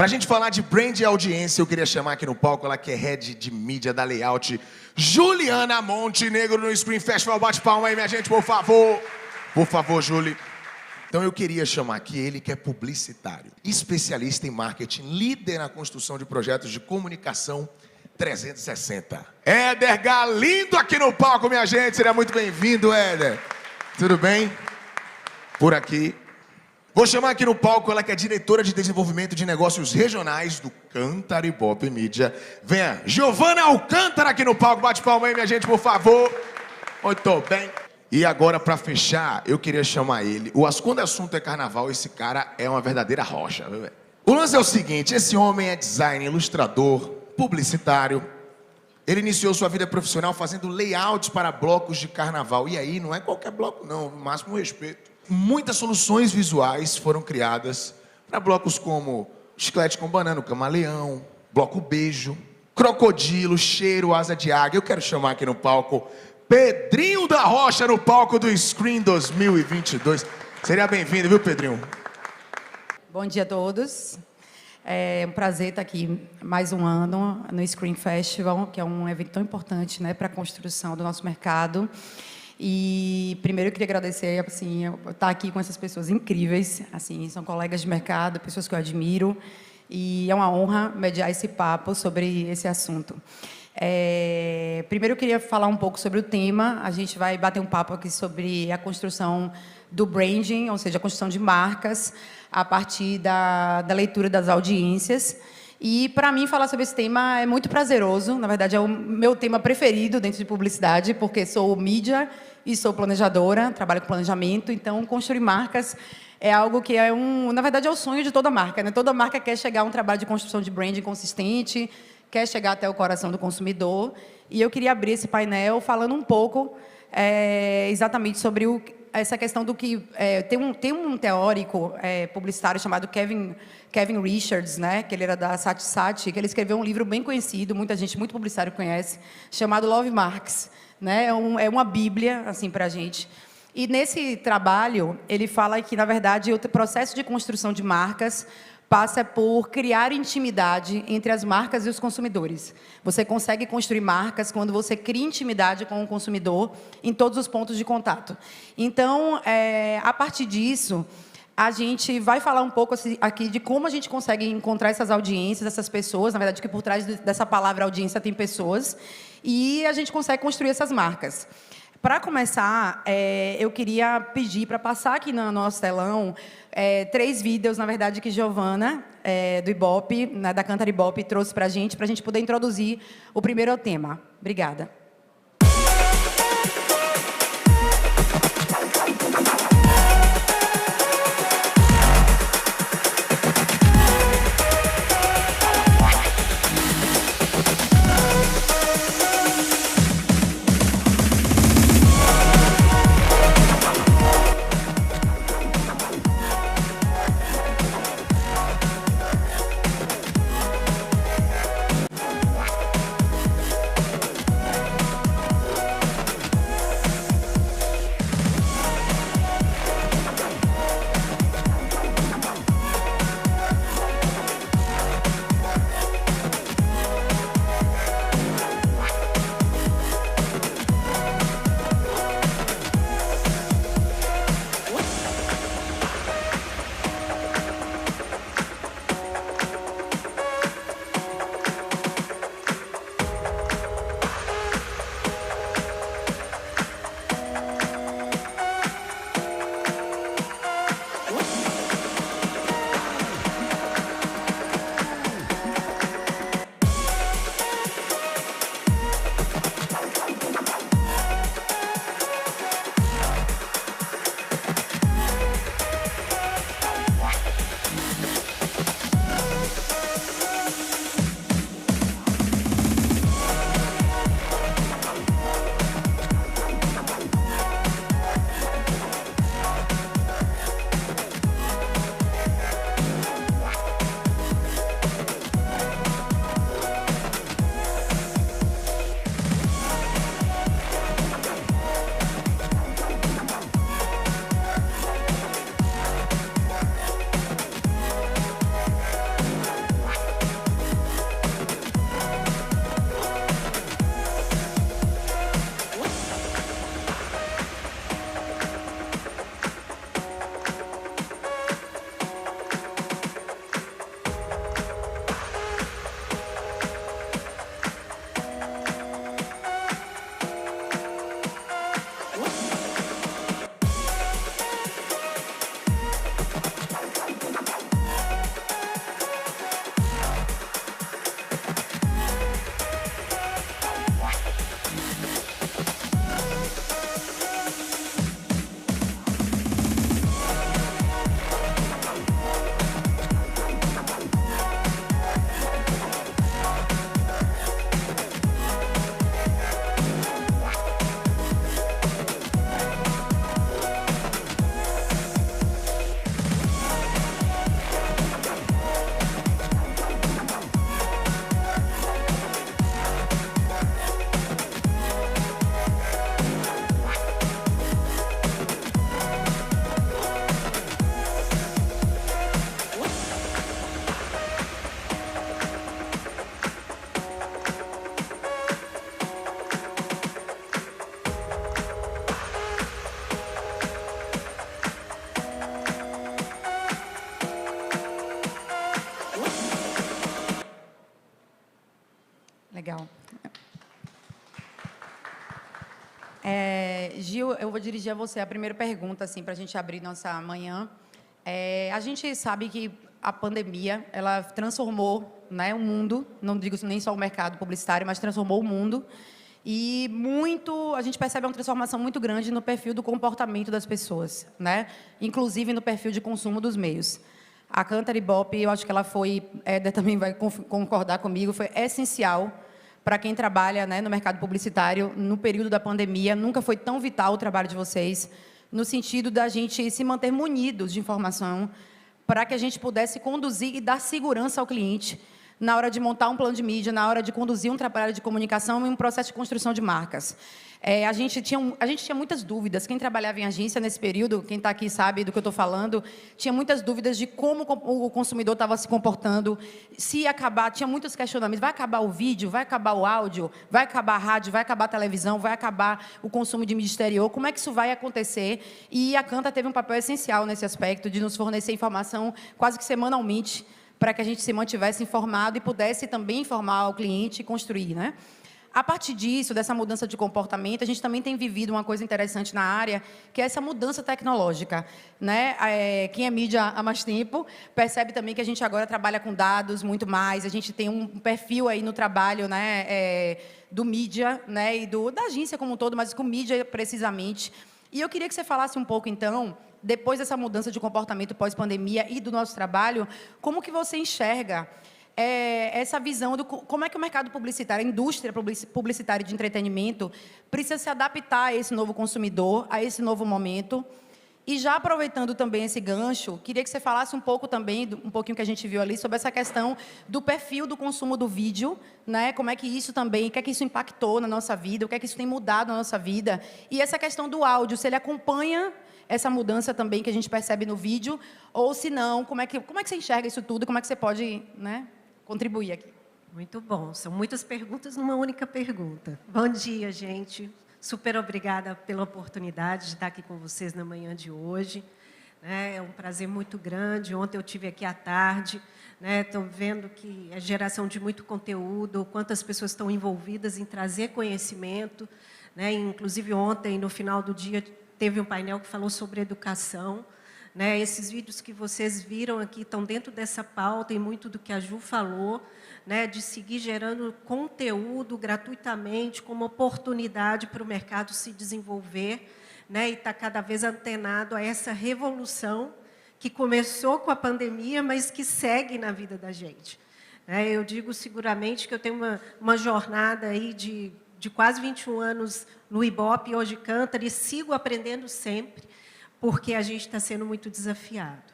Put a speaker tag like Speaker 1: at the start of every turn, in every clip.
Speaker 1: Pra gente falar de brand e audiência, eu queria chamar aqui no palco ela que é head de mídia da Layout, Juliana Montenegro no Screen Festival. Bate palma aí, minha gente, por favor. Por favor, Juli. Então eu queria chamar aqui ele que é publicitário, especialista em marketing, líder na construção de projetos de comunicação 360. Éder Galindo aqui no palco, minha gente. Seria muito bem-vindo, Éder. Tudo bem? Por aqui. Vou chamar aqui no palco ela que é diretora de desenvolvimento de negócios regionais do Cântara Ibope Mídia. Venha, Giovana Alcântara aqui no palco. Bate palma aí, minha gente, por favor. Muito bem. E agora, para fechar, eu queria chamar ele. Quando o assunto é carnaval, esse cara é uma verdadeira rocha. O lance é o seguinte, esse homem é designer, ilustrador, publicitário. Ele iniciou sua vida profissional fazendo layouts para blocos de carnaval. E aí, não é qualquer bloco não, no máximo respeito. Muitas soluções visuais foram criadas para blocos como Chiclete com Banana, Camaleão, Bloco Beijo, Crocodilo, Cheiro, Asa de Águia. Eu quero chamar aqui no palco Pedrinho da Rocha no palco do Screen 2022. Seria bem-vindo, viu, Pedrinho?
Speaker 2: Bom dia a todos. É um prazer estar aqui mais um ano no Screen Festival, que é um evento tão importante, né, para a construção do nosso mercado. E primeiro eu queria agradecer, assim, estar aqui com essas pessoas incríveis, assim, são colegas de mercado, pessoas que eu admiro, e é uma honra mediar esse papo sobre esse assunto. Primeiro eu queria falar um pouco sobre o tema. A gente vai bater um papo aqui sobre a construção do branding, ou seja, a construção de marcas a partir da leitura das audiências. E, para mim, falar sobre esse tema é muito prazeroso. Na verdade, é o meu tema preferido dentro de publicidade, porque sou mídia e sou planejadora, trabalho com planejamento. Então, construir marcas é algo que na verdade, é o sonho de toda marca, né? Toda marca quer chegar a um trabalho de construção de branding consistente, quer chegar até o coração do consumidor. E eu queria abrir esse painel falando um pouco exatamente sobre essa questão do que... tem um teórico publicitário chamado Kevin Richards, né, que ele era da Satisat, que ele escreveu um livro bem conhecido, muita gente, muito publicitário conhece, chamado Love Marks. Né? É uma bíblia assim, para a gente. E nesse trabalho, ele fala que, na verdade, o processo de construção de marcas passa por criar intimidade entre as marcas e os consumidores. Você consegue construir marcas quando você cria intimidade com o consumidor em todos os pontos de contato. Então, a partir disso, a gente vai falar um pouco aqui de como a gente consegue encontrar essas audiências, essas pessoas, na verdade, que por trás dessa palavra audiência tem pessoas, e a gente consegue construir essas marcas. Para começar, eu queria pedir para passar aqui no nosso telão 3 vídeos, na verdade, que Giovana, do Ibope, né, da Cântara Ibope, trouxe para a gente poder introduzir o primeiro tema. Obrigada. Gil, eu vou dirigir a você a primeira pergunta, assim, para a gente abrir nossa manhã. A gente sabe que a pandemia, ela transformou, né, o mundo, não digo nem só o mercado publicitário, mas transformou o mundo. E a gente percebe uma transformação muito grande no perfil do comportamento das pessoas, né? Inclusive no perfil de consumo dos meios. A Cantar Ibope, eu acho que ela foi, Éder também vai concordar comigo, foi essencial para quem trabalha, né, no mercado publicitário no período da pandemia. Nunca foi tão vital o trabalho de vocês, no sentido da gente se manter munidos de informação para que a gente pudesse conduzir e dar segurança ao cliente na hora de montar um plano de mídia, na hora de conduzir um trabalho de comunicação e um processo de construção de marcas. A gente tinha muitas dúvidas. Quem trabalhava em agência nesse período, quem está aqui sabe do que eu estou falando, tinha muitas dúvidas de como o consumidor estava se comportando, se ia acabar, tinha muitos questionamentos. Vai acabar o vídeo? Vai acabar o áudio? Vai acabar a rádio? Vai acabar a televisão? Vai acabar o consumo de mídia exterior? Como é que isso vai acontecer? E a Canta teve um papel essencial nesse aspecto, de nos fornecer informação quase que semanalmente, para que a gente se mantivesse informado e pudesse também informar o cliente e construir, né? A partir disso, dessa mudança de comportamento, a gente também tem vivido uma coisa interessante na área, que é essa mudança tecnológica, né? Quem é mídia há mais tempo percebe também que a gente agora trabalha com dados muito mais, a gente tem um perfil aí no trabalho, né, do mídia, né, e da agência como um todo, mas com mídia precisamente. E eu queria que você falasse um pouco, então, depois dessa mudança de comportamento pós-pandemia e do nosso trabalho, como que você enxerga essa visão do como é que o mercado publicitário, a indústria publicitária de entretenimento precisa se adaptar a esse novo consumidor, a esse novo momento. E já aproveitando também esse gancho, queria que você falasse um pouco também, um pouquinho que a gente viu ali, sobre essa questão do perfil do consumo do vídeo, né? Como é que isso também, o que é que isso impactou na nossa vida, o que é que isso tem mudado na nossa vida. E essa questão do áudio, se ele acompanha essa mudança também que a gente percebe no vídeo, ou se não, como é que você enxerga isso tudo, como é que você pode, né, contribuir aqui?
Speaker 3: Muito bom, são muitas perguntas numa única pergunta. Bom dia, gente. Super obrigada pela oportunidade de estar aqui com vocês na manhã de hoje. É um prazer muito grande. Ontem eu estive aqui à tarde. Estou vendo que é geração de muito conteúdo, quantas pessoas estão envolvidas em trazer conhecimento. Inclusive, ontem, no final do dia, teve um painel que falou sobre educação. Esses vídeos que vocês viram aqui estão dentro dessa pauta e muito do que a Ju falou, de seguir gerando conteúdo gratuitamente como oportunidade para o mercado se desenvolver, e estar cada vez antenado a essa revolução que começou com a pandemia, mas que segue na vida da gente. Eu digo seguramente que eu tenho uma jornada aí de quase 21 anos no Ibope, hoje Cantar, e sigo aprendendo sempre, porque a gente está sendo muito desafiado.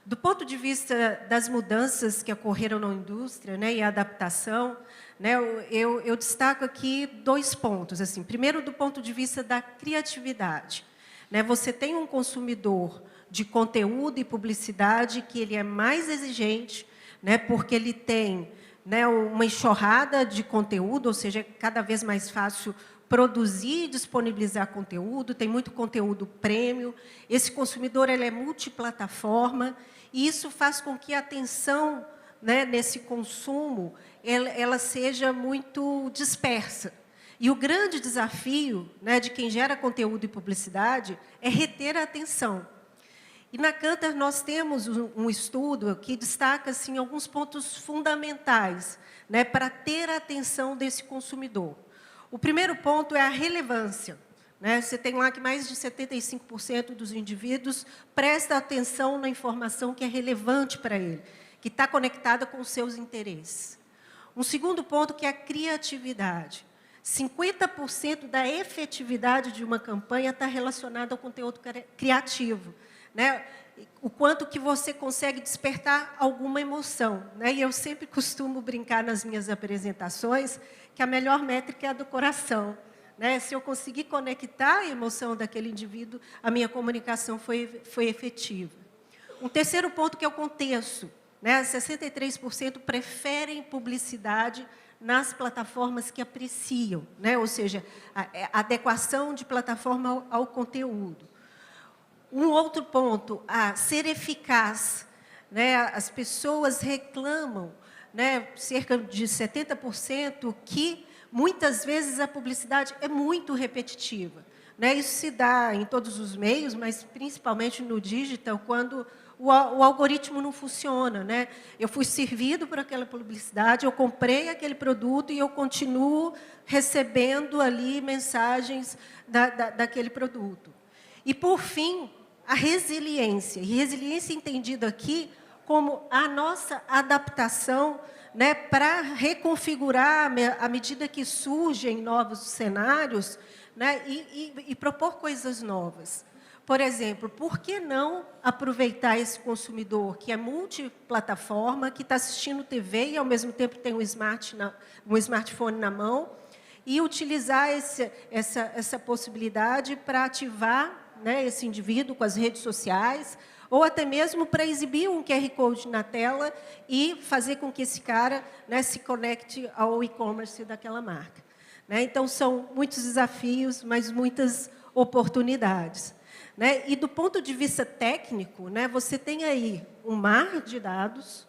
Speaker 3: Do ponto de vista das mudanças que ocorreram na indústria, e a adaptação, eu destaco aqui 2 pontos. Assim. Primeiro, do ponto de vista da criatividade. Você tem um consumidor de conteúdo e publicidade que ele é mais exigente, porque ele tem uma enxurrada de conteúdo, ou seja, é cada vez mais fácil produzir e disponibilizar conteúdo, tem muito conteúdo premium. Esse consumidor ele é multiplataforma, e isso faz com que a atenção nesse consumo ela seja muito dispersa. E o grande desafio de quem gera conteúdo e publicidade é reter a atenção. E na Cantar nós temos um estudo que destaca assim, alguns pontos fundamentais para ter a atenção desse consumidor. O primeiro ponto é a relevância. Você tem lá que mais de 75% dos indivíduos presta atenção na informação que é relevante para ele, que está conectada com os seus interesses. Um segundo ponto que é a criatividade. 50% da efetividade de uma campanha está relacionada ao conteúdo criativo. O quanto que você consegue despertar alguma emoção. E eu sempre costumo brincar nas minhas apresentações que a melhor métrica é a do coração. Se eu conseguir conectar a emoção daquele indivíduo, a minha comunicação foi efetiva. Um terceiro ponto que é o contexto. 63% preferem publicidade nas plataformas que apreciam, ou seja, a adequação de plataforma ao conteúdo. Um outro ponto, ser eficaz. As pessoas reclamam, cerca de 70%, que muitas vezes a publicidade é muito repetitiva. né, isso se dá em todos os meios, mas principalmente no digital, quando o algoritmo não funciona, né? Eu fui servido por aquela publicidade, eu comprei aquele produto e eu continuo recebendo ali mensagens daquele produto. E, por fim, a resiliência. E resiliência entendida aqui como a nossa adaptação, né, para reconfigurar à medida que surgem novos cenários, né, e propor coisas novas. Por exemplo, por que não aproveitar esse consumidor que é multiplataforma, que está assistindo TV e, ao mesmo tempo, tem um smartphone na mão, e utilizar essa possibilidade para ativar, né, esse indivíduo com as redes sociais, ou até mesmo para exibir um QR Code na tela e fazer com que esse cara, né, se conecte ao e-commerce daquela marca. Né? Então, são muitos desafios, mas muitas oportunidades. Né? E do ponto de vista técnico, né, você tem aí um mar de dados,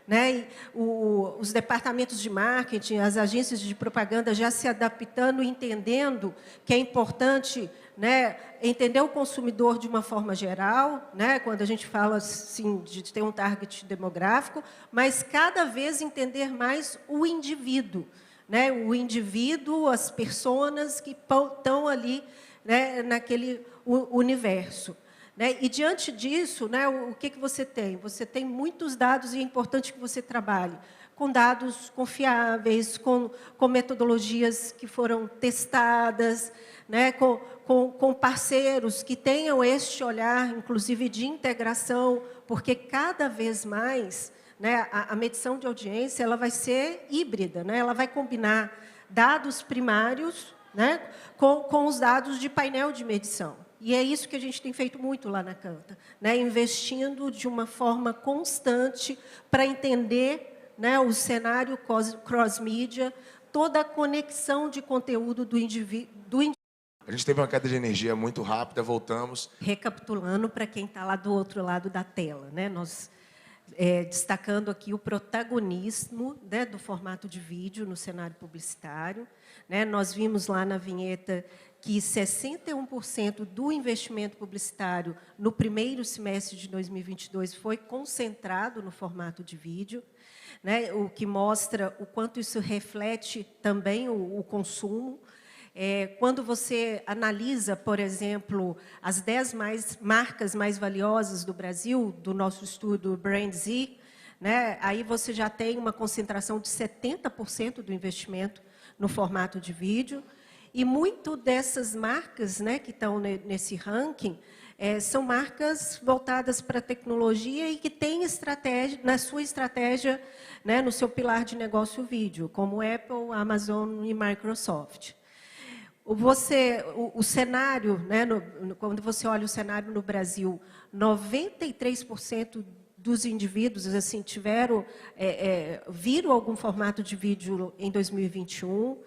Speaker 3: né, e os departamentos de marketing, as agências de propaganda já se adaptando, entendendo que é importante, né, entender o consumidor de uma forma geral, né, quando a gente fala assim, de ter um target demográfico, mas cada vez entender mais o indivíduo, né, o indivíduo, as pessoas que estão ali, né, naquele universo. Né? E, diante disso, né, o que você tem? Você tem muitos dados e é importante que você trabalhe com dados confiáveis, com metodologias que foram testadas, né, com parceiros que tenham este olhar, inclusive, de integração, porque, cada vez mais, né, a medição de audiência ela vai ser híbrida, né? Ela vai combinar dados primários, né, com os dados de painel de medição. E é isso que a gente tem feito muito lá na Canta, né, investindo de uma forma constante para entender, né, o cenário cross-mídia, toda a conexão de conteúdo do indivíduo.
Speaker 1: A gente teve uma queda de energia muito rápida, voltamos.
Speaker 3: Recapitulando para quem está lá do outro lado da tela, né, nós destacando aqui o protagonismo, né, do formato de vídeo no cenário publicitário. Né, nós vimos lá na vinheta que 61% do investimento publicitário no primeiro semestre de 2022 foi concentrado no formato de vídeo, né, o que mostra o quanto isso reflete também o consumo. Quando você analisa, por exemplo, as 10 marcas mais valiosas do Brasil, do nosso estudo BrandZ, né, aí você já tem uma concentração de 70% do investimento no formato de vídeo. E muito dessas marcas, né, que estão nesse ranking são marcas voltadas para a tecnologia e que têm estratégia, na sua estratégia, né, no seu pilar de negócio vídeo, como Apple, Amazon e Microsoft. O cenário, né, quando você olha o cenário no Brasil, 93% dos indivíduos assim, viram algum formato de vídeo em 2021.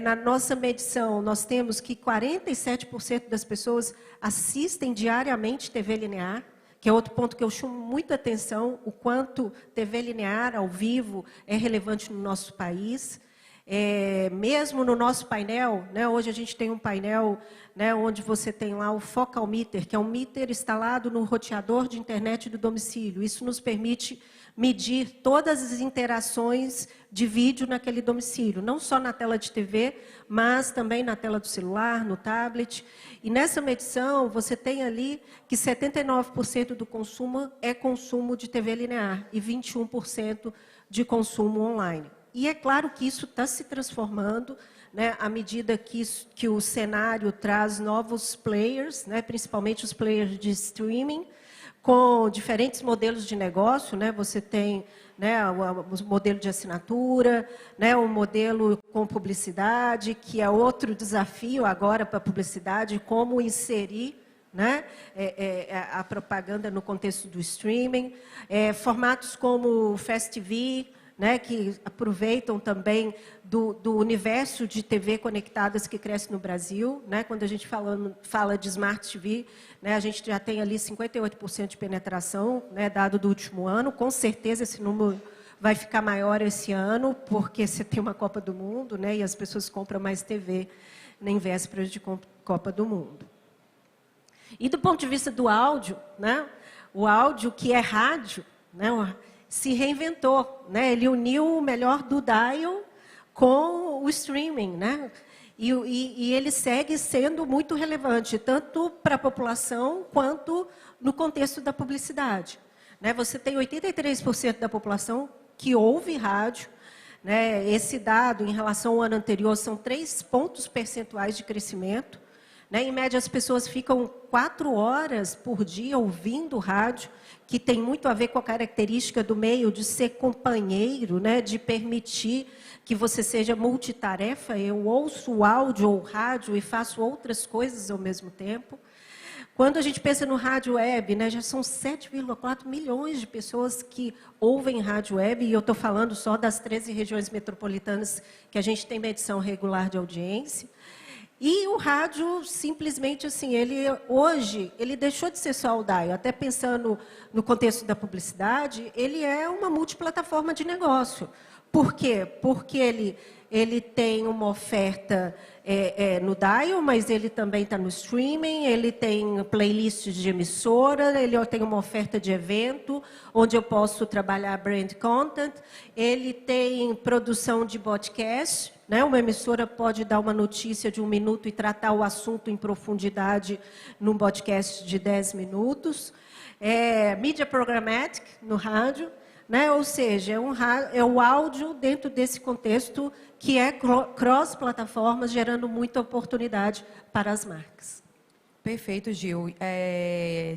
Speaker 3: Na nossa medição, nós temos que 47% das pessoas assistem diariamente TV linear, que é outro ponto que eu chamo muita atenção, o quanto TV linear, ao vivo, é relevante no nosso país. Mesmo no nosso painel, né, hoje a gente tem um painel, né, onde você tem lá o Focal Meter, que é um meter instalado no roteador de internet do domicílio. Isso nos permite medir todas as interações de vídeo naquele domicílio, não só na tela de TV, mas também na tela do celular, no tablet. E nessa medição, você tem ali que 79% do consumo é consumo de TV linear e 21% de consumo online. E é claro que isso está se transformando, né, à medida que o cenário traz novos players, né, principalmente os players de streaming, com diferentes modelos de negócio. Né, você tem, né, o modelo de assinatura, né, o modelo com publicidade, que é outro desafio agora para a publicidade, como inserir, né, a propaganda no contexto do streaming. Formatos como o Fast TV, né, que aproveitam também do universo de TV conectadas que cresce no Brasil. Né, quando a gente fala de Smart TV, né, a gente já tem ali 58% de penetração, né, dado do último ano. Com certeza esse número vai ficar maior esse ano, porque você tem uma Copa do Mundo, né, e as pessoas compram mais TV em vésperas de Copa do Mundo. E do ponto de vista do áudio, né, o áudio, que é rádio, né, se reinventou. Né, ele uniu o melhor do dial com o streaming. Né, e ele segue sendo muito relevante, tanto para a população quanto no contexto da publicidade. Né, você tem 83% da população que ouve rádio. Né, esse dado, em relação ao ano anterior, são 3 pontos percentuais de crescimento. Né, em média, as pessoas ficam 4 horas por dia ouvindo rádio, que tem muito a ver com a característica do meio de ser companheiro, né, de permitir que você seja multitarefa. Eu ouço o áudio ou o rádio e faço outras coisas ao mesmo tempo. Quando a gente pensa no rádio web, né, já são 7,4 milhões de pessoas que ouvem rádio web, e eu estou falando só das 13 regiões metropolitanas que a gente tem medição regular de audiência. E o rádio, simplesmente assim, hoje, ele deixou de ser só o dial. Até pensando no contexto da publicidade, ele é uma multiplataforma de negócio. Por quê? Porque ele tem uma oferta no dial, mas ele também está no streaming, ele tem playlists de emissora, ele tem uma oferta de evento, onde eu posso trabalhar brand content, ele tem produção de podcast. Né? Uma emissora pode dar uma notícia de 1 minuto e tratar o assunto em profundidade num podcast de 10 minutos. Mídia programmatic no rádio, né? Ou seja, é o áudio dentro desse contexto que é cross-plataformas, gerando muita oportunidade para as marcas.
Speaker 2: Perfeito, Gil.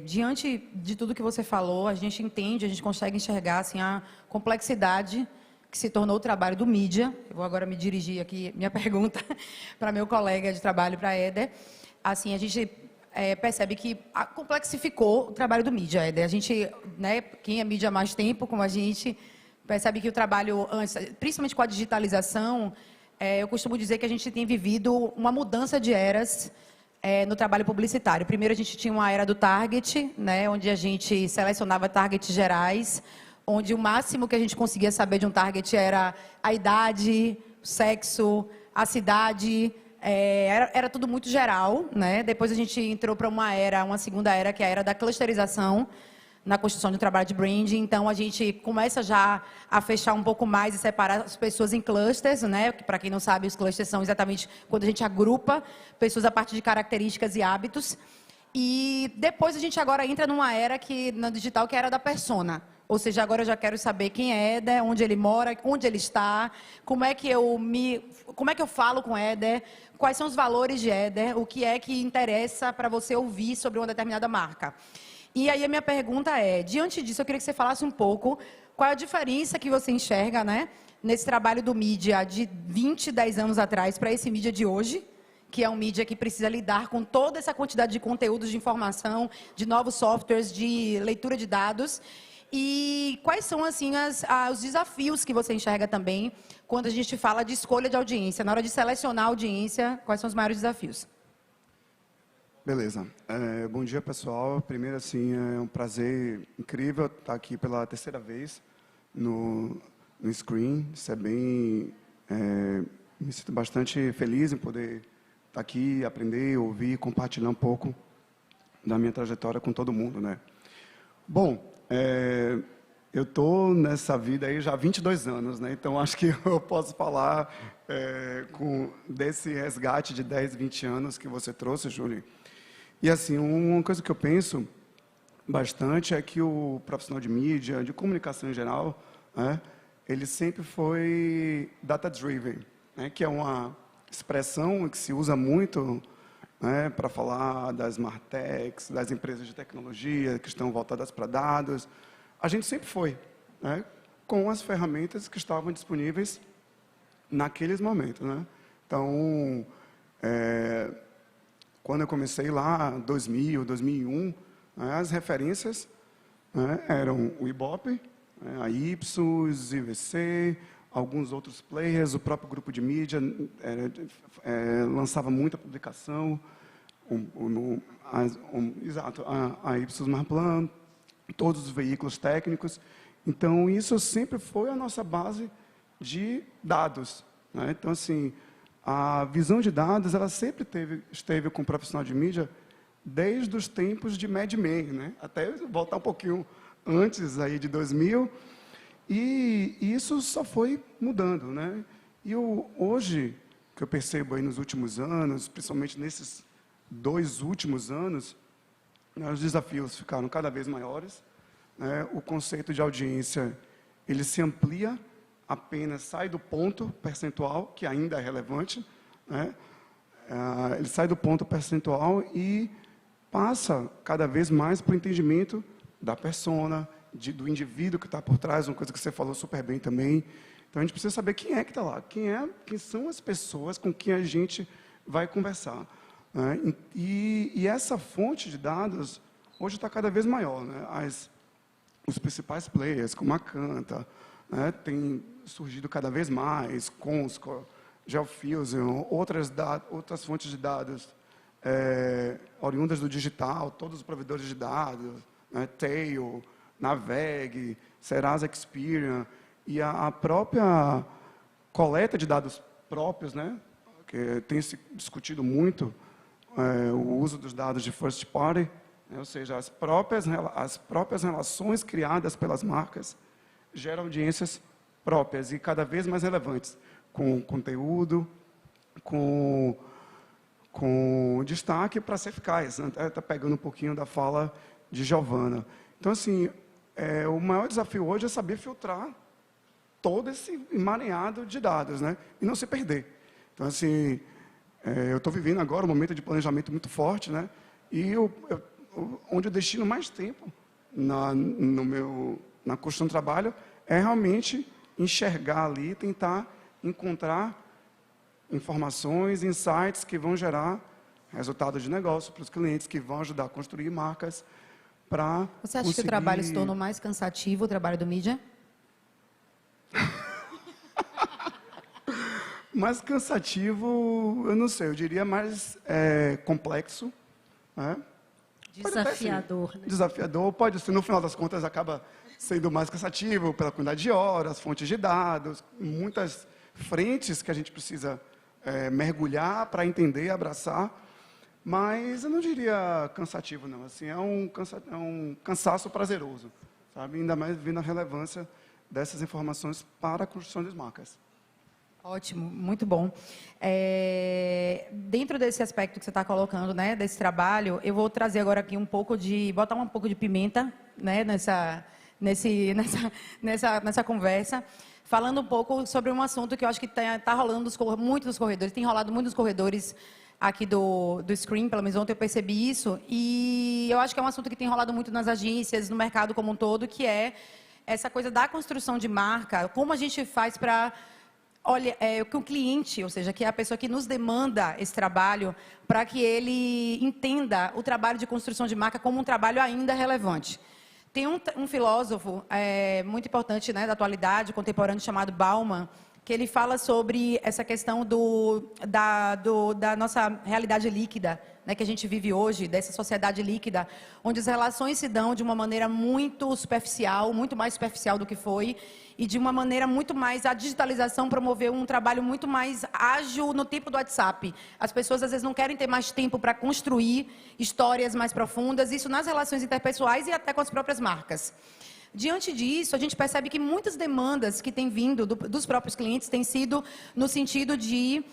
Speaker 2: Diante de tudo que você falou, a gente entende, a gente consegue enxergar assim, a complexidade que se tornou o trabalho do mídia. Eu vou agora me dirigir aqui, minha pergunta, para meu colega de trabalho, para Éder. Assim, a gente percebe que complexificou o trabalho do mídia, Éder. A gente, né, quem é mídia há mais tempo, como a gente, percebe que o trabalho, antes, principalmente com a digitalização, eu costumo dizer que a gente tem vivido uma mudança de eras no trabalho publicitário. Primeiro, a gente tinha uma era do target, né, onde a gente selecionava targets gerais, onde o máximo que a gente conseguia saber de um target era a idade, o sexo, a cidade, era tudo muito geral, né? Depois a gente entrou para uma segunda era, que é a era da clusterização, na construção de um trabalho de branding. Então, a gente começa já a fechar um pouco mais e separar as pessoas em clusters, né? Para quem não sabe, os clusters são exatamente quando a gente agrupa pessoas a partir de características e hábitos. E depois a gente agora entra numa era no digital, que é a era da persona. Ou seja, agora eu já quero saber quem é Éder, onde ele mora, onde ele está, como é que eu falo com Éder, quais são os valores de Éder, o que é que interessa para você ouvir sobre uma determinada marca. E aí a minha pergunta diante disso, eu queria que você falasse um pouco qual é a diferença que você enxerga, né, nesse trabalho do mídia de 20, 10 anos atrás para esse mídia de hoje, que é um mídia que precisa lidar com toda essa quantidade de conteúdos, de informação, de novos softwares, de leitura de dados. E quais são, assim, os desafios que você enxerga também quando a gente fala de escolha de audiência? Na hora de selecionar a audiência, quais são os maiores desafios?
Speaker 4: Beleza. Bom dia, pessoal. Primeiro, assim, é um prazer incrível estar aqui pela 3ª vez no Screen. Isso é bem... me sinto bastante feliz em poder estar aqui, aprender, ouvir, compartilhar um pouco da minha trajetória com todo mundo, né? Bom, eu estou nessa vida aí já há 22 anos, né? Então, acho que eu posso falar desse resgate de 10, 20 anos que você trouxe, Júlio. E, assim, uma coisa que eu penso bastante é que o profissional de mídia, de comunicação em geral, né, ele sempre foi data-driven, né, que é uma expressão que se usa muito, né, para falar das smart techs, das empresas de tecnologia que estão voltadas para dados. A gente sempre foi, né, com as ferramentas que estavam disponíveis naqueles momentos, né? Então, quando eu comecei lá, 2000, 2001, né, as referências, né, eram o Ibope, né, a Ipsos, IVC, alguns outros players, o próprio grupo de mídia lançava muita publicação, exato, a Ipsos Marplan, todos os veículos técnicos. Então, isso sempre foi a nossa base de dados, né? Então, assim, a visão de dados, ela sempre esteve com o profissional de mídia desde os tempos de Mad Men, né? Até voltar um pouquinho antes aí de 2000, e isso só foi mudando, né? E hoje, que eu percebo aí nos últimos anos, principalmente nesses 2 últimos anos, né, os desafios ficaram cada vez maiores, né? O conceito de audiência, ele se amplia, apenas sai do ponto percentual, que ainda é relevante, né? Ele sai do ponto percentual e passa cada vez mais para o entendimento da persona, do indivíduo que está por trás, uma coisa que você falou super bem também. Então, a gente precisa saber quem é que está lá, quem são as pessoas com quem a gente vai conversar, né? E essa fonte de dados, hoje está cada vez maior, né? Os principais players, como a Canta, né, tem surgido cada vez mais, Comscore, GeoFusion, outras fontes de dados oriundas do digital, todos os provedores de dados, né, Tail, Naveg, Serasa Experian, e a própria coleta de dados próprios, né, que tem se discutido muito o uso dos dados de first party, né, ou seja, as próprias relações criadas pelas marcas geram audiências próprias e cada vez mais relevantes, com conteúdo, com destaque para ser eficaz. Está pegando um pouquinho da fala de Giovana. Então, assim, o maior desafio hoje é saber filtrar todo esse emaranhado de dados, né? E não se perder. Então, assim, eu estou vivendo agora um momento de planejamento muito forte, né? E onde eu destino mais tempo na construção do trabalho é realmente enxergar ali, tentar encontrar informações, insights que vão gerar resultados de negócio para os clientes, que vão ajudar a construir marcas para
Speaker 2: Você acha que o trabalho se tornou mais cansativo, o trabalho do mídia?
Speaker 4: Mais cansativo, eu não sei, eu diria mais complexo, né?
Speaker 3: Desafiador, né?
Speaker 4: Desafiador, pode ser, no final das contas, acaba sendo mais cansativo pela quantidade de horas, fontes de dados, muitas frentes que a gente precisa mergulhar para entender e abraçar, mas eu não diria cansativo, não. Assim, é um cansaço prazeroso, sabe? Ainda mais vendo a relevância dessas informações para a construção das marcas.
Speaker 2: Ótimo, muito bom. Dentro desse aspecto que você está colocando, né, desse trabalho, eu vou trazer agora aqui botar um pouco de pimenta, né, nessa conversa, falando um pouco sobre um assunto que eu acho que está rolando muito nos corredores, tem rolado muito nos corredores aqui do Screen, pelo menos ontem eu percebi isso, e eu acho que é um assunto que tem rolado muito nas agências, no mercado como um todo, que é essa coisa da construção de marca, como a gente faz para... Olha, que o cliente, ou seja, que é a pessoa que nos demanda esse trabalho, para que ele entenda o trabalho de construção de marca como um trabalho ainda relevante. Tem um filósofo muito importante, né, da atualidade, contemporâneo, chamado Bauman, que ele fala sobre essa questão da nossa realidade líquida, né, que a gente vive hoje, dessa sociedade líquida, onde as relações se dão de uma maneira muito superficial, muito mais superficial do que foi, e de uma maneira muito mais a digitalização promoveu um trabalho muito mais ágil no tempo do WhatsApp. As pessoas às vezes não querem ter mais tempo para construir histórias mais profundas, isso nas relações interpessoais e até com as próprias marcas. Diante disso, a gente percebe que muitas demandas que têm vindo dos próprios clientes têm sido no sentido de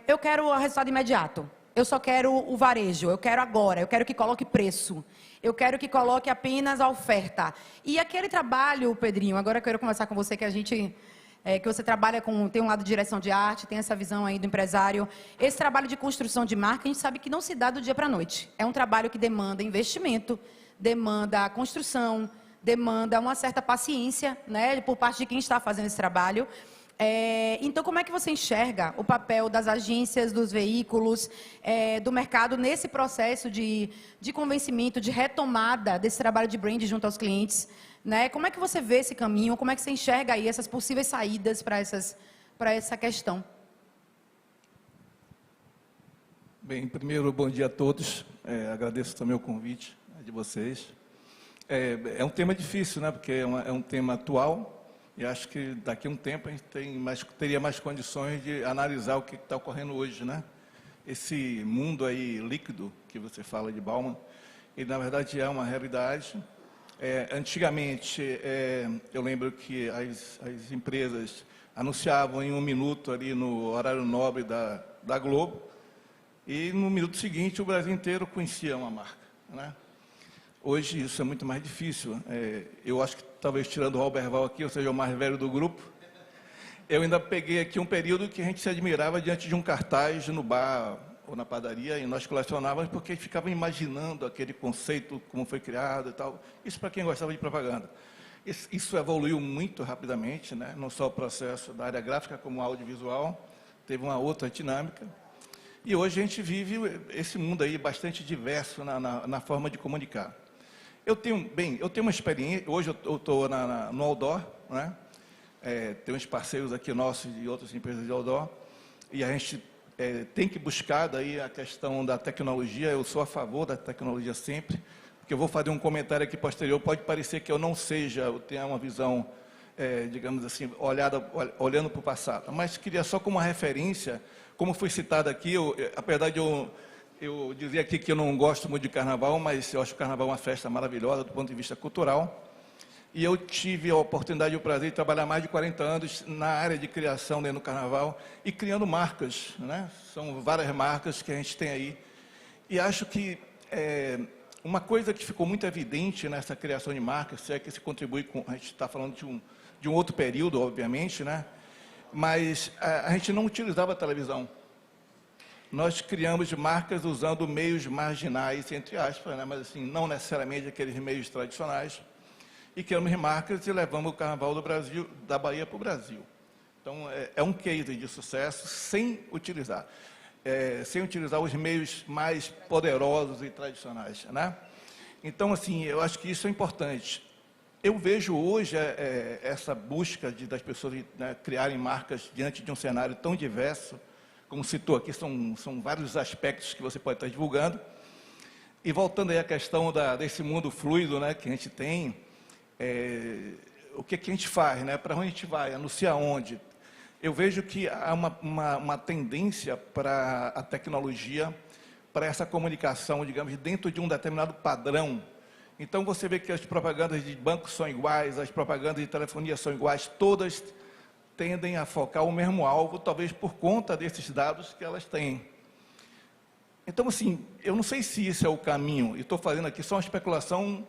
Speaker 2: eu quero o resultado imediato, eu só quero o varejo, eu quero agora, eu quero que coloque preço, eu quero que coloque apenas a oferta. E aquele trabalho, Pedrinho, agora eu quero conversar com você, que você trabalha tem um lado de direção de arte, tem essa visão aí do empresário. Esse trabalho de construção de marca, a gente sabe que não se dá do dia para a noite. É um trabalho que demanda investimento, demanda construção, demanda uma certa paciência, né, por parte de quem está fazendo esse trabalho. Então, como é que você enxerga o papel das agências, dos veículos, do mercado nesse processo de convencimento, de retomada desse trabalho de brand junto aos clientes? Né? Como é que você vê esse caminho? Como é que você enxerga aí essas possíveis saídas para essa questão?
Speaker 5: Bem, primeiro, bom dia a todos. Agradeço também o convite de vocês. É um tema difícil, né? Porque é um tema atual E acho que daqui a um tempo a gente teria mais condições de analisar o que está ocorrendo hoje, né? Esse mundo aí líquido que você fala de Bauman, ele na verdade é uma realidade. Antigamente, eu lembro que as empresas anunciavam em 1 minuto ali no horário nobre da Globo, e no minuto seguinte o Brasil inteiro conhecia uma marca, né? Hoje isso é muito mais difícil. Eu acho que talvez tirando o Alberval aqui, eu seja o mais velho do grupo, eu ainda peguei aqui um período que a gente se admirava diante de um cartaz no bar ou na padaria, e nós colecionávamos porque a gente ficava imaginando aquele conceito, como foi criado e tal. Isso para quem gostava de propaganda. Isso evoluiu muito rapidamente, né? Não só o processo da área gráfica, como audiovisual, teve uma outra dinâmica. E hoje a gente vive esse mundo aí bastante diverso na forma de comunicar. Eu tenho uma experiência, hoje eu estou no outdoor, né? Tem uns parceiros aqui nossos de outras empresas de outdoor, e a gente tem que buscar daí a questão da tecnologia. Eu sou a favor da tecnologia sempre, porque eu vou fazer um comentário aqui posterior, pode parecer que eu não seja, eu tenha uma visão, digamos assim, olhando para o passado, mas queria só como uma referência, como foi citado aqui, apesar de eu dizer aqui que eu não gosto muito de carnaval, mas eu acho que o carnaval é uma festa maravilhosa do ponto de vista cultural. E eu tive a oportunidade e o prazer de trabalhar mais de 40 anos na área de criação dentro do carnaval e criando marcas, né? São várias marcas que a gente tem aí. E acho que uma coisa que ficou muito evidente nessa criação de marcas, se é que se contribui com... A gente está falando de um outro período, obviamente, né? Mas a gente não utilizava a televisão. Nós criamos marcas usando meios marginais, entre aspas, né? Mas assim, não necessariamente aqueles meios tradicionais, e criamos marcas e levamos o carnaval do Brasil, da Bahia para o Brasil. Então, é um case de sucesso sem utilizar os meios mais poderosos e tradicionais, né? Então, assim, eu acho que isso é importante. Eu vejo hoje essa busca das pessoas, né, criarem marcas diante de um cenário tão diverso, como citou aqui, são vários aspectos que você pode estar divulgando. E voltando aí à questão desse mundo fluido, né, que a gente tem, o que a gente faz, né, para onde a gente vai, anuncia onde. Eu vejo que há uma tendência para a tecnologia, para essa comunicação, digamos, dentro de um determinado padrão. Então, você vê que as propagandas de bancos são iguais, as propagandas de telefonia são iguais, todas tendem a focar o mesmo alvo, talvez por conta desses dados que elas têm. Então, assim, eu não sei se isso é o caminho, e estou fazendo aqui só uma especulação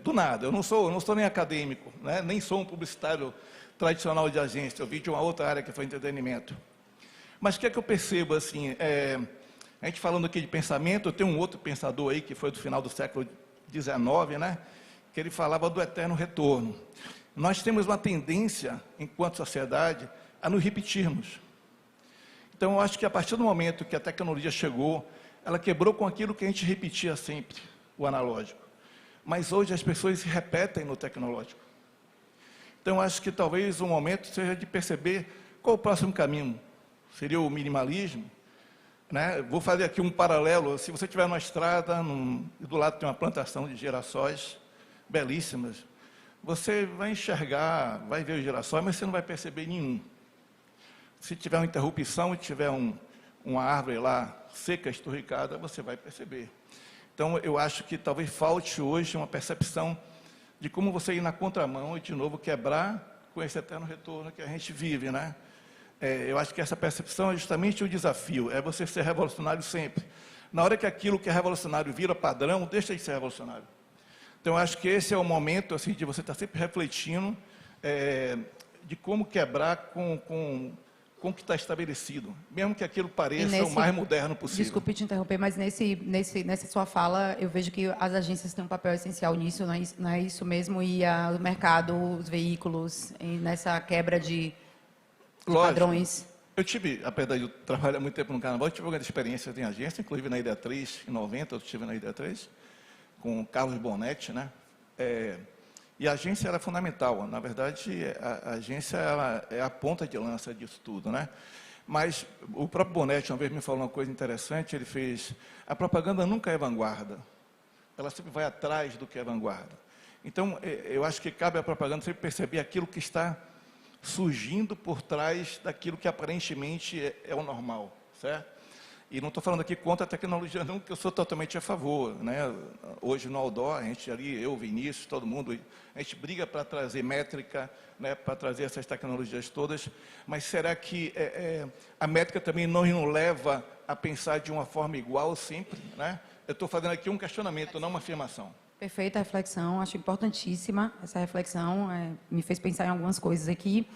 Speaker 5: do nada. Eu não sou nem acadêmico, né? Nem sou um publicitário tradicional de agência, eu vim de uma outra área que foi entretenimento. Mas o que é que eu percebo, assim, a gente falando aqui de pensamento, eu tenho um outro pensador aí, que foi do final do século XIX, né? Que ele falava do eterno retorno. Nós temos uma tendência, enquanto sociedade, a nos repetirmos. Então, eu acho que a partir do momento que a tecnologia chegou, ela quebrou com aquilo que a gente repetia sempre, o analógico. Mas hoje as pessoas se repetem no tecnológico. Então, eu acho que talvez o momento seja de perceber qual o próximo caminho. Seria o minimalismo, né? Vou fazer aqui um paralelo. Se você estiver numa estrada, e do lado tem uma plantação de girassóis belíssimas, você vai enxergar, vai ver os girassóis, mas você não vai perceber nenhum. Se tiver uma interrupção e tiver uma árvore lá seca, esturricada, você vai perceber. Então, eu acho que talvez falte hoje uma percepção de como você ir na contramão e, de novo, quebrar com esse eterno retorno que a gente vive, né? Eu acho que essa percepção é justamente o desafio, é você ser revolucionário sempre. Na hora que aquilo que é revolucionário vira padrão, deixa de ser revolucionário. Então, eu acho que esse é o momento assim, de você estar sempre refletindo de como quebrar com o que está estabelecido, mesmo que aquilo pareça o mais moderno possível.
Speaker 2: Desculpe te interromper, mas nessa sua fala, eu vejo que as agências têm um papel essencial nisso, não é isso mesmo? E o mercado, os veículos, nessa quebra de padrões.
Speaker 5: Eu tive, apesar de eu trabalhar muito tempo no carnaval, eu tive algumas experiências em agência, inclusive na Ideia 3, em 90, eu estive na Ideia 3, com o Carlos Bonetti, né? E a agência era fundamental. Na verdade, a agência ela é a ponta de lança disso tudo, né? Mas o próprio Bonetti uma vez me falou uma coisa interessante, ele fez, a propaganda nunca é vanguarda, ela sempre vai atrás do que é vanguarda. Então, eu acho que cabe à propaganda sempre perceber aquilo que está surgindo por trás daquilo que aparentemente é o normal, certo? E não estou falando aqui contra a tecnologia, não, que eu sou totalmente a favor, né? Hoje no Outdoor, a gente ali, eu, Vinícius, todo mundo, a gente briga para trazer métrica, né, para trazer essas tecnologias todas, mas será que a métrica também não nos leva a pensar de uma forma igual sempre, né? Eu estou fazendo aqui um questionamento, não uma afirmação.
Speaker 2: Perfeita reflexão, acho importantíssima essa reflexão, me fez pensar em algumas coisas aqui.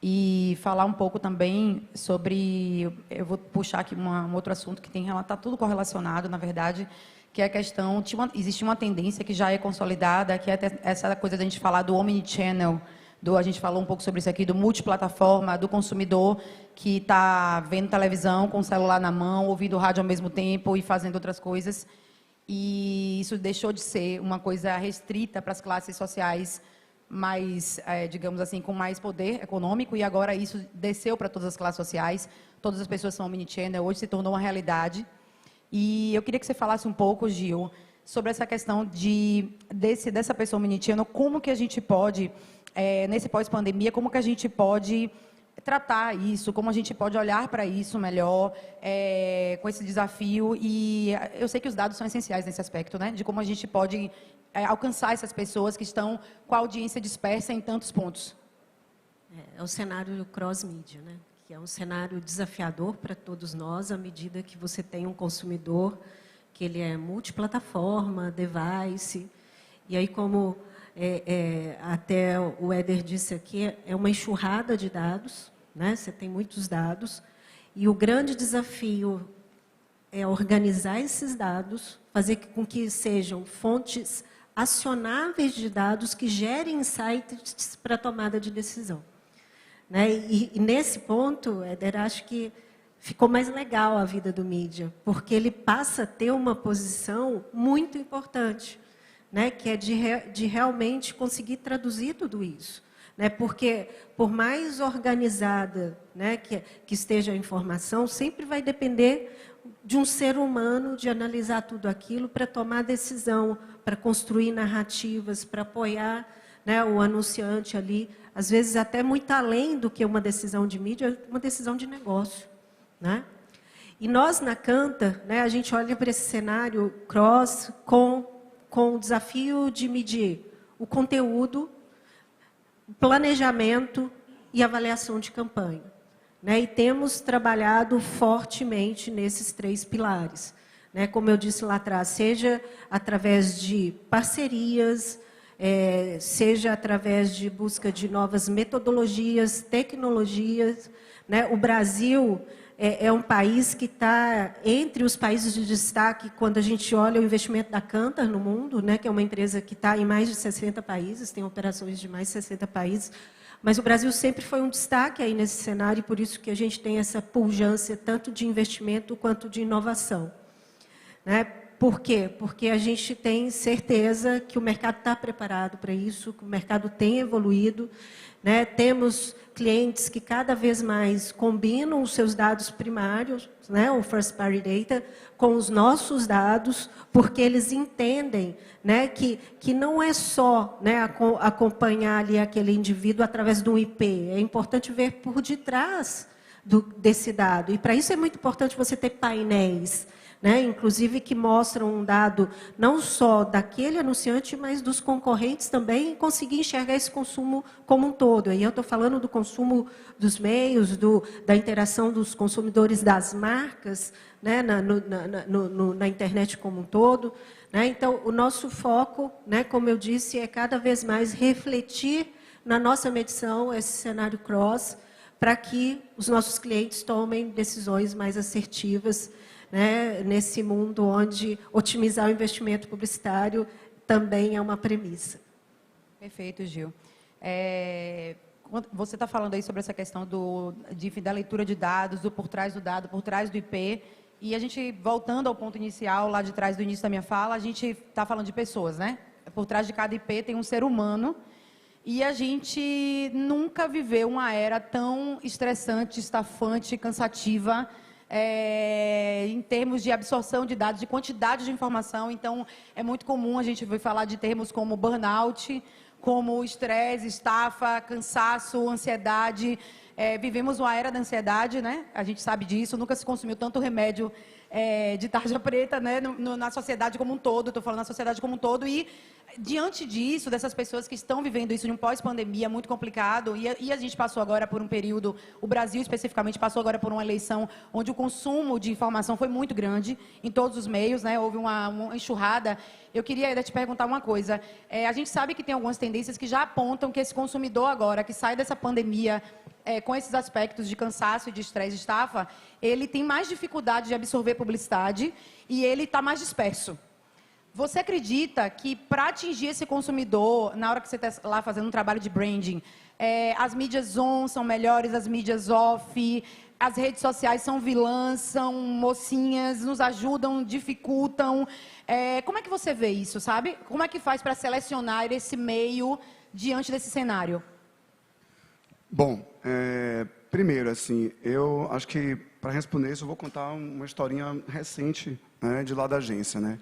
Speaker 2: E falar um pouco também sobre, eu vou puxar aqui um outro assunto que está tudo correlacionado, na verdade, que é a questão, existe uma tendência que já é consolidada, que é essa coisa da gente falar do omnichannel, a gente falou um pouco sobre isso aqui, do multiplataforma, do consumidor que está vendo televisão com o celular na mão, ouvindo rádio ao mesmo tempo e fazendo outras coisas. E isso deixou de ser uma coisa restrita para as classes sociais mais, digamos assim, com mais poder econômico, e agora isso desceu para todas as classes sociais, todas as pessoas são omnichannel, hoje se tornou uma realidade. E eu queria que você falasse um pouco, Gil, sobre essa questão dessa pessoa omnichannel, como que a gente pode, nesse pós-pandemia, como que a gente pode tratar isso, como a gente pode olhar para isso melhor, com esse desafio. E eu sei que os dados são essenciais nesse aspecto, né, de como a gente pode alcançar essas pessoas que estão com a audiência dispersa em tantos pontos.
Speaker 3: É o cenário cross-mídia, né? Que é um cenário desafiador para todos nós, à medida que você tem um consumidor que ele é multiplataforma, device, e aí, como até o Éder disse aqui, é uma enxurrada de dados, né? Você tem muitos dados, e o grande desafio é organizar esses dados, fazer com que sejam fontes acionáveis de dados que gerem insights para a tomada de decisão. Né? E nesse ponto, Éder, acho que ficou mais legal a vida do mídia, porque ele passa a ter uma posição muito importante, né? Que é de realmente conseguir traduzir tudo isso. Né? Porque, por mais organizada, né, que esteja a informação, sempre vai depender de um ser humano, de analisar tudo aquilo para tomar decisão, para construir narrativas, para apoiar, né, o anunciante ali, às vezes até muito além do que uma decisão de mídia, uma decisão de negócio. Né? E nós, na Kantar, né, a gente olha para esse cenário cross com o desafio de medir o conteúdo, o planejamento e avaliação de campanha. Né, e temos trabalhado fortemente nesses 3 pilares. Né, como eu disse lá atrás, seja através de parcerias, seja através de busca de novas metodologias, tecnologias. Né, o Brasil é um país que está entre os países de destaque quando a gente olha o investimento da Kantar no mundo, né, que é uma empresa que está em mais de 60 países, tem operações de mais de 60 países. Mas o Brasil sempre foi um destaque aí nesse cenário, e por isso que a gente tem essa pujança tanto de investimento quanto de inovação. Né? Por quê? Porque a gente tem certeza que o mercado está preparado para isso, que o mercado tem evoluído. Né? Temos clientes que cada vez mais combinam os seus dados primários, né, o First Party Data, com os nossos dados, porque eles entendem, né, que não é só, né, acompanhar ali aquele indivíduo através do IP. É importante ver por detrás desse dado. E, para isso, é muito importante você ter painéis, né, inclusive que mostram um dado não só daquele anunciante, mas dos concorrentes também, e conseguir enxergar esse consumo como um todo. Aí eu estou falando do consumo dos meios, da interação dos consumidores das marcas, né, na internet como um todo. Né? Então, o nosso foco, né, como eu disse, é cada vez mais refletir na nossa medição esse cenário cross, para que os nossos clientes tomem decisões mais assertivas, né, nesse mundo onde otimizar o investimento publicitário também é uma premissa.
Speaker 2: Perfeito, Gil. Você está falando aí sobre essa questão da leitura de dados, do por trás do dado, por trás do IP, e a gente, voltando ao ponto inicial, lá de trás do início da minha fala, a gente está falando de pessoas, né? Por trás de cada IP tem um ser humano, e a gente nunca viveu uma era tão estressante, estafante, cansativa, em termos de absorção de dados, de quantidade de informação. Então, é muito comum a gente ouvir falar de termos como burnout, como estresse, estafa, cansaço, ansiedade. Vivemos uma era da ansiedade, né? A gente sabe disso. Nunca se consumiu tanto remédio de tarja preta, né? Na sociedade como um todo. Estou falando na sociedade como um todo. E, diante disso, dessas pessoas que estão vivendo isso em um pós-pandemia muito complicado, e a gente passou agora por um período, o Brasil especificamente passou agora por uma eleição onde o consumo de informação foi muito grande em todos os meios, né? Houve uma enxurrada. Eu queria ainda te perguntar uma coisa. A gente sabe que tem algumas tendências que já apontam que esse consumidor agora, que sai dessa pandemia com esses aspectos de cansaço e de estresse e estafa, ele tem mais dificuldade de absorver publicidade e ele está mais disperso. Você acredita que, para atingir esse consumidor, na hora que você está lá fazendo um trabalho de branding, as mídias on são melhores, as mídias off, as redes sociais são vilãs, são mocinhas, nos ajudam, dificultam? Como é que você vê isso, sabe? Como é que faz para selecionar esse meio diante desse cenário?
Speaker 4: Bom, primeiro, assim, eu acho que, para responder isso, eu vou contar uma historinha recente, né, de lá da agência, né?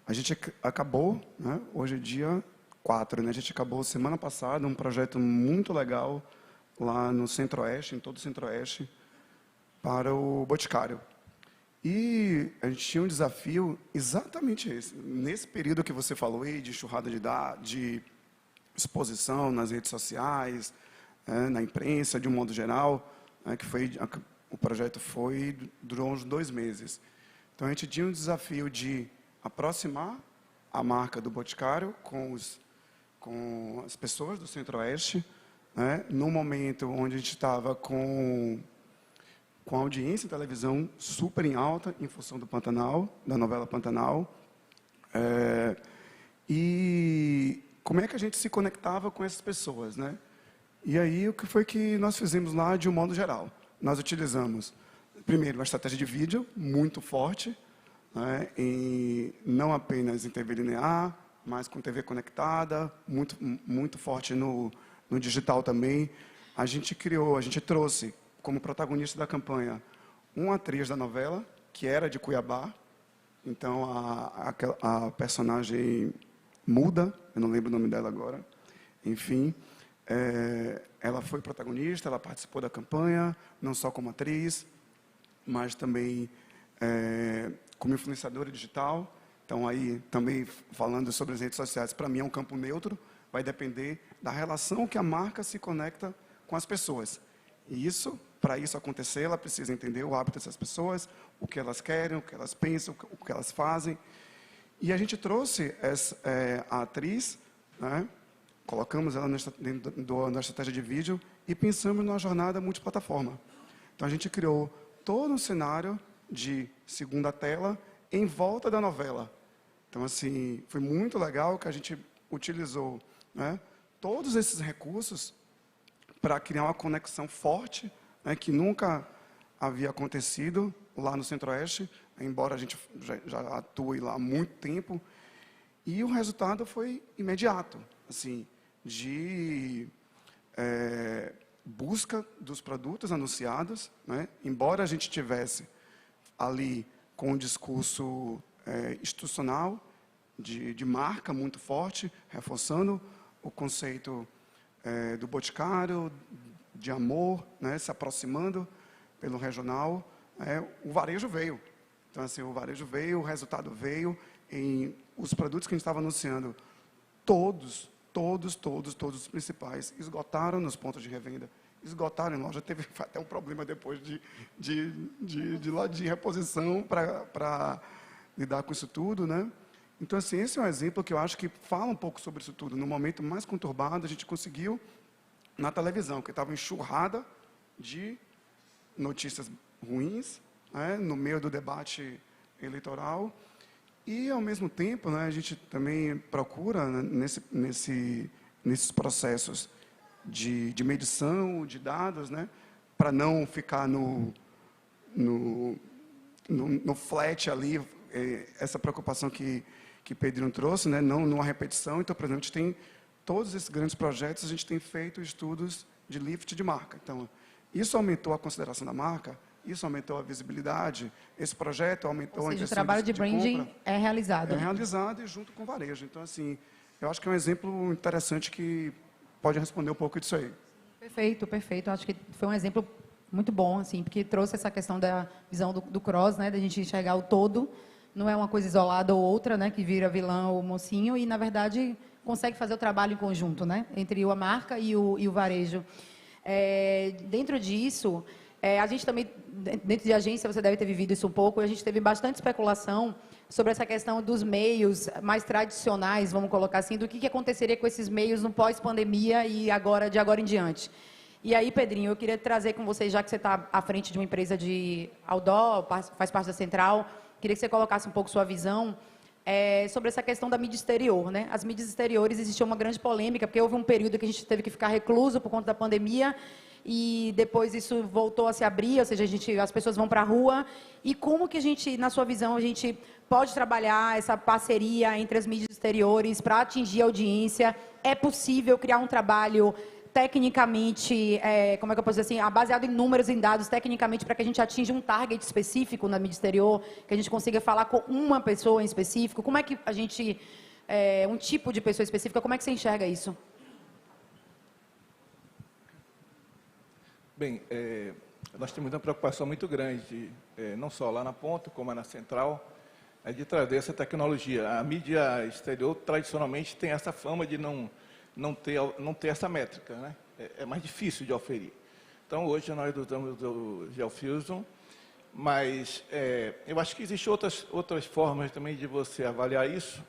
Speaker 4: A gente acabou, né, hoje é dia 4, né, a gente acabou semana passada um projeto muito legal lá no Centro-Oeste, em todo o Centro-Oeste, para o Boticário. E a gente tinha um desafio exatamente esse. Nesse período que você falou aí, de enxurrada de exposição nas redes sociais, na imprensa, de um modo geral, que o projeto durou uns 2 meses. Então, a gente tinha um desafio de aproximar a marca do Boticário com as pessoas do Centro-Oeste, né, num momento onde a gente estava com a audiência em televisão super em alta, em função do Pantanal, da novela Pantanal. E como é que a gente se conectava com essas pessoas, né? E aí, o que foi que nós fizemos lá, de um modo geral? Nós utilizamos, primeiro, uma estratégia de vídeo muito forte, né, não apenas em TV linear, mas com TV conectada, muito forte no digital também. A gente trouxe como protagonista da campanha uma atriz da novela, que era de Cuiabá. Então, a personagem muda, eu não lembro o nome dela agora, enfim, ela foi protagonista, ela participou da campanha, não só como atriz, mas também como influenciadora digital. Então, aí, também falando sobre as redes sociais, para mim é um campo neutro, vai depender da relação que a marca se conecta com as pessoas. E para isso acontecer, ela precisa entender o hábito dessas pessoas, o que elas querem, o que elas pensam, o que elas fazem. E a gente trouxe a atriz, né, colocamos ela dentro da estratégia de vídeo e pensamos numa jornada multiplataforma. Então, a gente criou todo um cenário de segunda tela em volta da novela. Então, assim, foi muito legal que a gente utilizou, né, todos esses recursos para criar uma conexão forte, né, que nunca havia acontecido lá no Centro-Oeste, embora a gente já atue lá há muito tempo. E o resultado foi imediato, assim, de busca dos produtos anunciados, né? Embora a gente tivesse ali com um discurso institucional, de marca muito forte, reforçando o conceito do Boticário, de amor, né? Se aproximando pelo regional, o varejo veio. Então, assim, o varejo veio, o resultado veio, os produtos que a gente estava anunciando, todos os principais esgotaram nos pontos de revenda, esgotaram em loja. Teve até um problema depois de reposição para lidar com isso tudo, né? Então, assim, esse é um exemplo que eu acho que fala um pouco sobre isso tudo. No momento mais conturbado, a gente conseguiu, na televisão, que estava enxurrada de notícias ruins, né, no meio do debate eleitoral. E, ao mesmo tempo, né, a gente também procura, né, nesses processos de medição de dados, né, para não ficar no flat ali, essa preocupação que Pedrinho trouxe, né, não numa repetição. Então, por exemplo, a gente tem todos esses grandes projetos, a gente tem feito estudos de lift de marca. Então, isso aumentou a consideração da marca Isso aumentou a visibilidade, esse projeto aumentou
Speaker 2: Ou
Speaker 4: a
Speaker 2: seja, o
Speaker 4: intenção
Speaker 2: trabalho de branding
Speaker 4: compra.
Speaker 2: é realizado.
Speaker 4: É realizado e junto com o varejo. Então, assim, eu acho que é um exemplo interessante que pode responder um pouco disso aí.
Speaker 2: Perfeito, perfeito. Acho que foi um exemplo muito bom, assim, porque trouxe essa questão da visão do cross, né, da gente enxergar o todo. Não é uma coisa isolada ou outra, né, que vira vilão ou mocinho, e, na verdade, consegue fazer o trabalho em conjunto, né, entre a marca e o varejo. Dentro disso, a gente também, dentro de agência, você deve ter vivido isso um pouco, a gente teve bastante especulação sobre essa questão dos meios mais tradicionais, vamos colocar assim, do que aconteceria com esses meios no pós-pandemia e de agora em diante. E aí, Pedrinho, eu queria trazer com você, já que você está à frente de uma empresa de outdoor, faz parte da Central, queria que você colocasse um pouco sua visão sobre essa questão da mídia exterior, né? As mídias exteriores, existia uma grande polêmica, porque houve um período que a gente teve que ficar recluso por conta da pandemia, e depois isso voltou a se abrir, ou seja, as pessoas vão para a rua. E como que a gente, na sua visão, a gente pode trabalhar essa parceria entre as mídias exteriores para atingir a audiência? É possível criar um trabalho tecnicamente, como é que eu posso dizer assim, baseado em números, em dados, tecnicamente, para que a gente atinja um target específico na mídia exterior, que a gente consiga falar com uma pessoa em específico? Como é que a gente, um tipo de pessoa específica, como é que você enxerga isso?
Speaker 5: Bem, nós temos uma preocupação muito grande, não só lá na ponta, como na central, de trazer essa tecnologia. A mídia exterior, tradicionalmente, tem essa fama de não ter essa métrica, né? É mais difícil de oferir. Então, hoje nós usamos o GeoFusion, mas eu acho que existem outras formas também de você avaliar isso.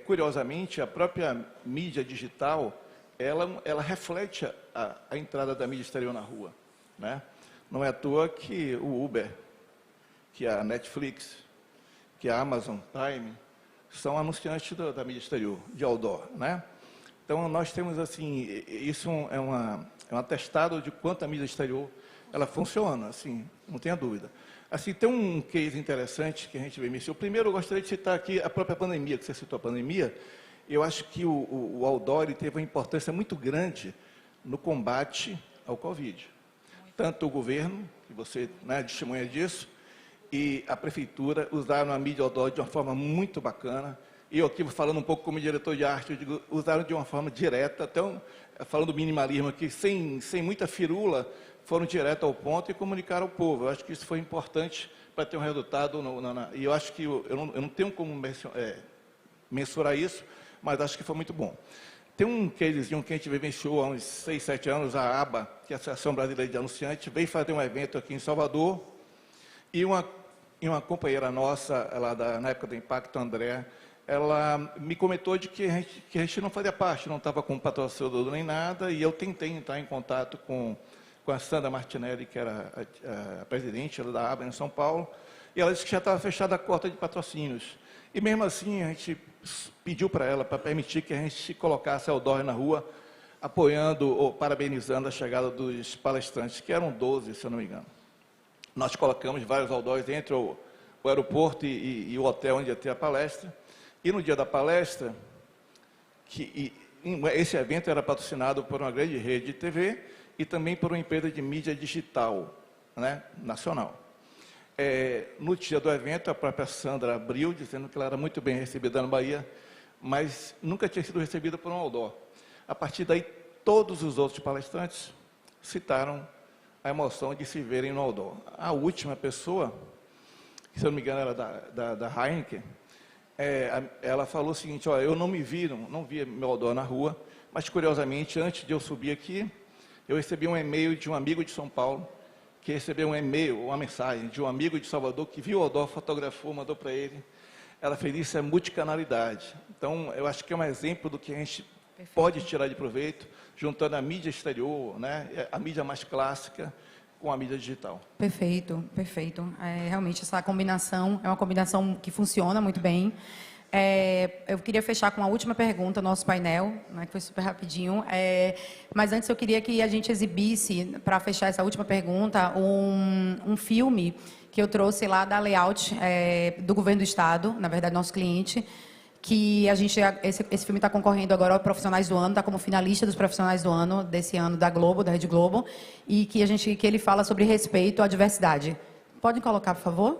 Speaker 5: Curiosamente, a própria mídia digital, ela reflete a entrada da mídia exterior na rua, né? Não é à toa que o Uber, que a Netflix, que a Amazon Prime, são anunciantes da mídia exterior, de outdoor, né? Então, nós temos, assim, isso é um atestado de quanto a mídia exterior ela funciona, assim, não tenha dúvida. Assim, tem um case interessante que a gente vivenciou. Primeiro, eu gostaria de citar aqui a própria pandemia, que você citou a pandemia. Eu acho que o outdoor teve uma importância muito grande no combate ao Covid. Tanto o governo, que você, né, testemunha disso, e a prefeitura usaram a mídia outdoor de uma forma muito bacana. E eu aqui, falando um pouco como diretor de arte, eu digo, usaram de uma forma direta, até falando do minimalismo aqui, sem muita firula, foram direto ao ponto e comunicaram ao povo. Eu acho que isso foi importante para ter um resultado. E eu acho que eu não tenho como mensurar isso, mas acho que foi muito bom. Tem um casezinho que a gente vivenciou há uns 6, 7 anos, a ABA, que é a Associação Brasileira de Anunciantes, veio fazer um evento aqui em Salvador, e uma companheira nossa, na época do Impacto, André, ela me comentou de que a gente não fazia parte, não estava com patrocinador nem nada, e eu tentei entrar em contato com a Sandra Martinelli, que era a presidente da ABA em São Paulo, e ela disse que já estava fechada a cota de patrocínios. E mesmo assim, a gente pediu para ela, para permitir que a gente colocasse outdoor na rua, apoiando ou parabenizando a chegada dos palestrantes, que eram 12, se eu não me engano. Nós colocamos vários outdoors entre o aeroporto e o hotel onde ia ter a palestra. E no dia da palestra, esse evento era patrocinado por uma grande rede de TV e também por uma empresa de mídia digital, né, nacional. No dia do evento, a própria Sandra abriu, dizendo que ela era muito bem recebida na Bahia, mas nunca tinha sido recebida por um outdoor. A partir daí, todos os outros palestrantes citaram a emoção de se verem no outdoor. A última pessoa, que se eu não me engano era da Heineken, ela falou o seguinte: olha, eu não via meu outdoor na rua, mas curiosamente, antes de eu subir aqui, eu recebi um e-mail de um amigo de São Paulo, que recebeu um e-mail, uma mensagem de um amigo de Salvador, que viu o outdoor, fotografou, mandou para ele. Ela fez isso, é multicanalidade. Então, eu acho que é um exemplo do que a gente pode tirar de proveito, juntando a mídia exterior, né, a mídia mais clássica, com a mídia digital.
Speaker 2: Perfeito, perfeito. Realmente, essa combinação é uma combinação que funciona muito bem. Eu queria fechar com a última pergunta do nosso painel, né, que foi super rapidinho. Mas antes eu queria que a gente exibisse, para fechar essa última pergunta, um filme que eu trouxe lá da Layout, do Governo do Estado, na verdade, nosso cliente, que esse filme está concorrendo agora ao Profissionais do Ano, está como finalista dos Profissionais do Ano desse ano da Globo, da Rede Globo, e que ele fala sobre respeito à diversidade. Podem colocar, por favor?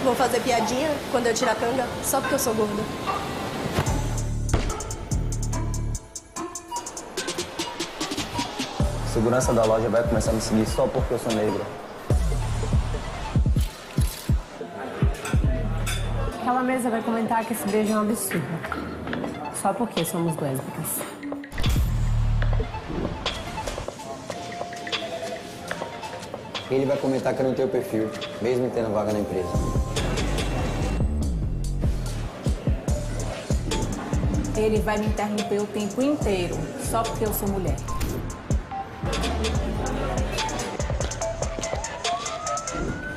Speaker 6: Vou fazer piadinha quando eu tirar a canga, só porque eu sou gorda.
Speaker 7: Segurança da loja vai começar a me seguir só porque eu sou negro.
Speaker 8: Aquela mesa vai comentar que esse beijo é um absurdo. Só porque somos lésbicas.
Speaker 7: Ele vai comentar que eu não tenho perfil, mesmo tendo vaga na empresa.
Speaker 8: Ele vai me interromper o tempo inteiro, só porque eu sou mulher.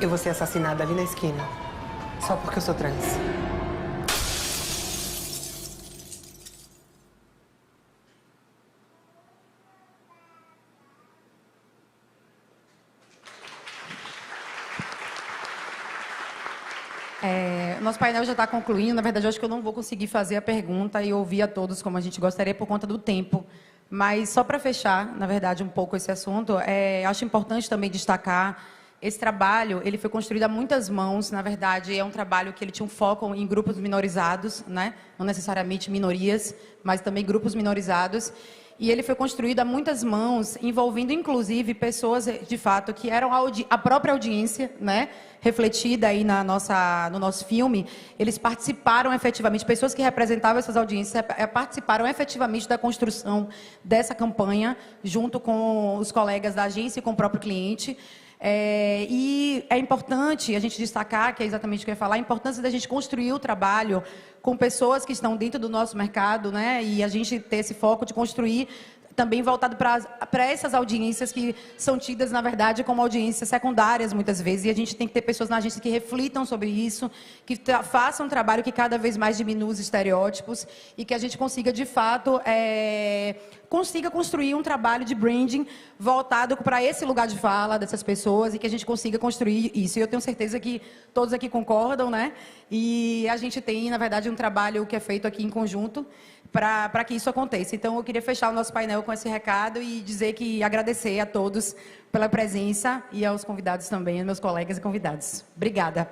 Speaker 9: Eu vou ser assassinada ali na esquina, só porque eu sou trans.
Speaker 2: Nosso painel já está concluindo. Na verdade, eu acho que eu não vou conseguir fazer a pergunta e ouvir a todos como a gente gostaria por conta do tempo. Mas só para fechar, na verdade, um pouco esse assunto, acho importante também destacar esse trabalho. Ele foi construído a muitas mãos. Na verdade, é um trabalho que ele tinha um foco em grupos minorizados, né? Não necessariamente minorias, mas também grupos minorizados. E ele foi construído a muitas mãos, envolvendo, inclusive, pessoas, de fato, que eram a própria audiência, né? Refletida aí no nosso filme. Eles participaram efetivamente, pessoas que representavam essas audiências participaram efetivamente da construção dessa campanha, junto com os colegas da agência e com o próprio cliente. E é importante a gente destacar, que é exatamente o que eu ia falar, a importância da gente construir o trabalho com pessoas que estão dentro do nosso mercado, né? E a gente ter esse foco de construir também voltado para essas audiências que são tidas, na verdade, como audiências secundárias, muitas vezes. E a gente tem que ter pessoas na agência que reflitam sobre isso, que façam um trabalho que cada vez mais diminua os estereótipos e que a gente consiga, de fato, consiga construir um trabalho de branding voltado para esse lugar de fala dessas pessoas e que a gente consiga construir isso. E eu tenho certeza que todos aqui concordam, né? E a gente tem, na verdade, um trabalho que é feito aqui em conjunto para que isso aconteça. Então, eu queria fechar o nosso painel com esse recado e dizer que agradecer a todos pela presença e aos convidados também, aos meus colegas e convidados. Obrigada.